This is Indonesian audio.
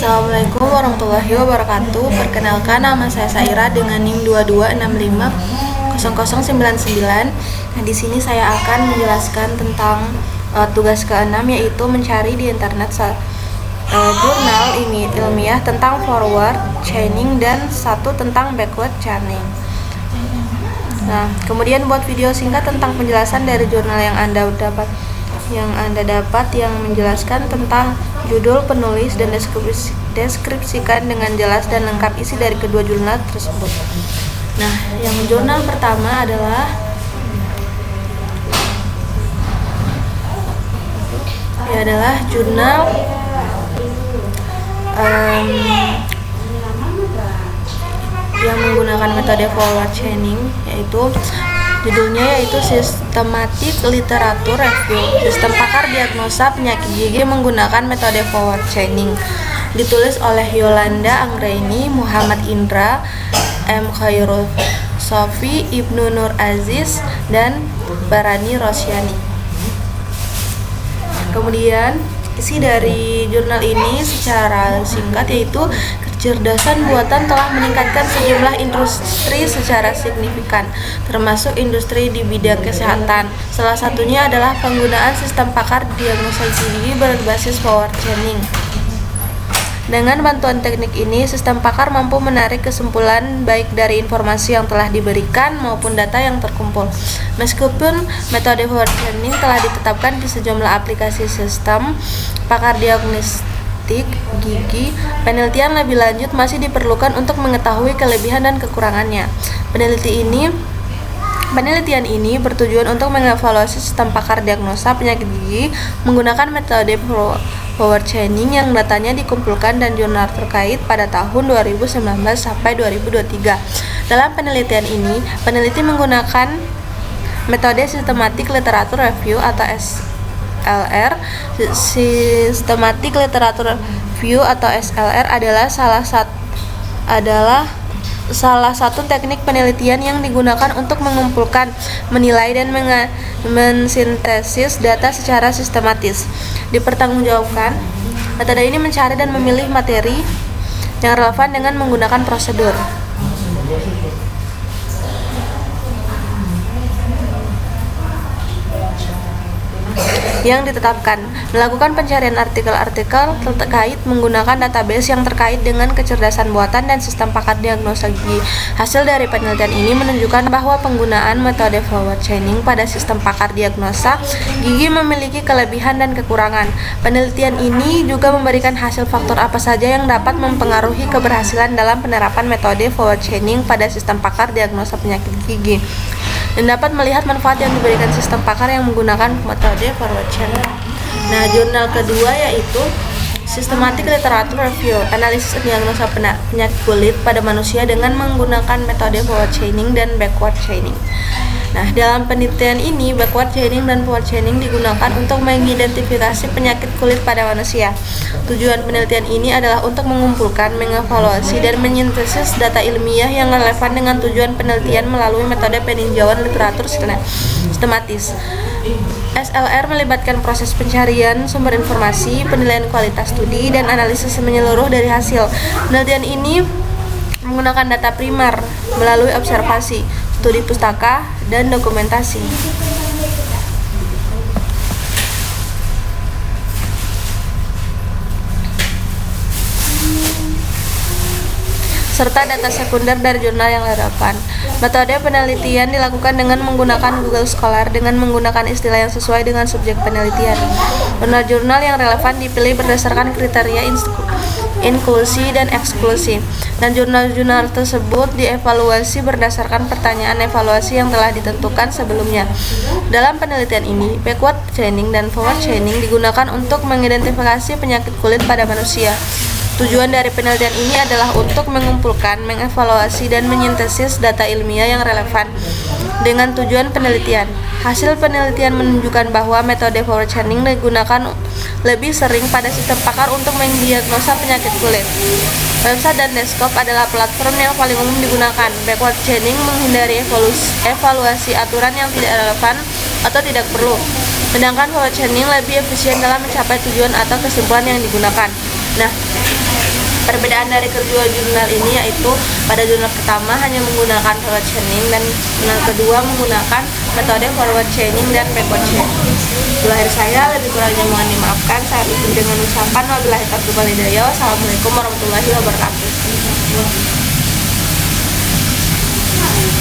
Assalamualaikum warahmatullahi wabarakatuh. Perkenalkan, nama saya Saira dengan NIM 22650099. Nah, di sini saya akan menjelaskan tentang tugas ke-6, yaitu mencari di internet jurnal ilmiah tentang forward chaining dan satu tentang backward chaining. Nah, kemudian buat video singkat tentang penjelasan dari jurnal yang Anda dapat yang menjelaskan tentang judul, penulis, dan deskripsikan dengan jelas dan lengkap isi dari kedua jurnal tersebut. Nah, yang jurnal pertama adalah jurnal yang menggunakan metode forward chaining, judulnya yaitu Systematic Literature Review, Sistem Pakar Diagnosa Penyakit Gigi menggunakan metode forward chaining. Ditulis oleh Yolanda Anggraini, Muhammad Indra, M. Khairul Sofi, Ibnu Nur Aziz, dan Barani Rosyani. Kemudian isi dari jurnal ini secara singkat yaitu kecerdasan buatan telah meningkatkan sejumlah industri secara signifikan, termasuk industri di bidang kesehatan. Salah satunya adalah penggunaan sistem pakar diagnosa gigi berbasis forward chaining. Dengan bantuan teknik ini, sistem pakar mampu menarik kesimpulan baik dari informasi yang telah diberikan maupun data yang terkumpul. Meskipun metode forward chaining telah ditetapkan di sejumlah aplikasi sistem pakar diagnostik gigi, penelitian lebih lanjut masih diperlukan untuk mengetahui kelebihan dan kekurangannya. Penelitian ini bertujuan untuk mengevaluasi sistem pakar diagnosa penyakit gigi menggunakan metode forward chaining yang datanya dikumpulkan dan jurnal terkait pada tahun 2019 sampai 2023. Dalam penelitian ini, peneliti menggunakan metode Systematic Literature Review atau SLR. Systematic Literature Review atau SLR adalah salah satu teknik penelitian yang digunakan untuk mengumpulkan, menilai, dan mensintesis data secara sistematis. Dipertanggungjawabkan, metode ini mencari dan memilih materi yang relevan dengan menggunakan prosedur yang ditetapkan, melakukan pencarian artikel-artikel terkait menggunakan database yang terkait dengan kecerdasan buatan dan sistem pakar diagnosa gigi. Hasil dari penelitian ini menunjukkan bahwa penggunaan metode forward chaining pada sistem pakar diagnosa gigi memiliki kelebihan dan kekurangan. Penelitian ini juga memberikan hasil faktor apa saja yang dapat mempengaruhi keberhasilan dalam penerapan metode forward chaining pada sistem pakar diagnosa penyakit gigi, dan dapat melihat manfaat yang diberikan sistem pakar yang menggunakan metode forward chaining. Nah, jurnal kedua yaitu Systematic Literature Review, analisis diagnosa penyakit kulit pada manusia dengan menggunakan metode forward chaining dan backward chaining. Nah, dalam penelitian ini, backward chaining dan forward chaining digunakan untuk mengidentifikasi penyakit kulit pada manusia. Tujuan penelitian ini adalah untuk mengumpulkan, mengevaluasi, dan menyintesis data ilmiah yang relevan dengan tujuan penelitian melalui metode peninjauan literatur sistematis. SLR melibatkan proses pencarian sumber informasi, penilaian kualitas studi, dan analisis menyeluruh dari hasil. Penelitian ini menggunakan data primer melalui observasi, studi pustaka, dan dokumentasi, serta data sekunder dari jurnal yang relevan. Metode penelitian dilakukan dengan menggunakan Google Scholar dengan menggunakan istilah yang sesuai dengan subjek penelitian. Jurnal-jurnal yang relevan dipilih berdasarkan kriteria inklusi dan eksklusi, dan jurnal-jurnal tersebut dievaluasi berdasarkan pertanyaan evaluasi yang telah ditentukan sebelumnya. Dalam penelitian ini, backward chaining dan forward chaining digunakan untuk mengidentifikasi penyakit kulit pada manusia. Tujuan dari penelitian ini adalah untuk mengumpulkan, mengevaluasi, dan menyintesis data ilmiah yang relevan dengan tujuan penelitian. Hasil penelitian menunjukkan bahwa metode forward chaining digunakan lebih sering pada sistem pakar untuk mendiagnosa penyakit kulit. Website dan desktop adalah platform yang paling umum digunakan. Backward chaining menghindari evaluasi aturan yang tidak relevan atau tidak perlu, sedangkan forward chaining lebih efisien dalam mencapai tujuan atau kesimpulan yang digunakan. Nah, Perbedaan dari kedua jurnal ini yaitu pada jurnal pertama hanya menggunakan forward chaining dan jurnal kedua menggunakan metode forward chaining dan backward chaining. Dulu akhir saya, lebih kurangnya mohon dimaafkan. Saya tutup dengan ucapan wabillahi taufiq wal hidayah. Wassalamualaikum warahmatullahi wabarakatuh.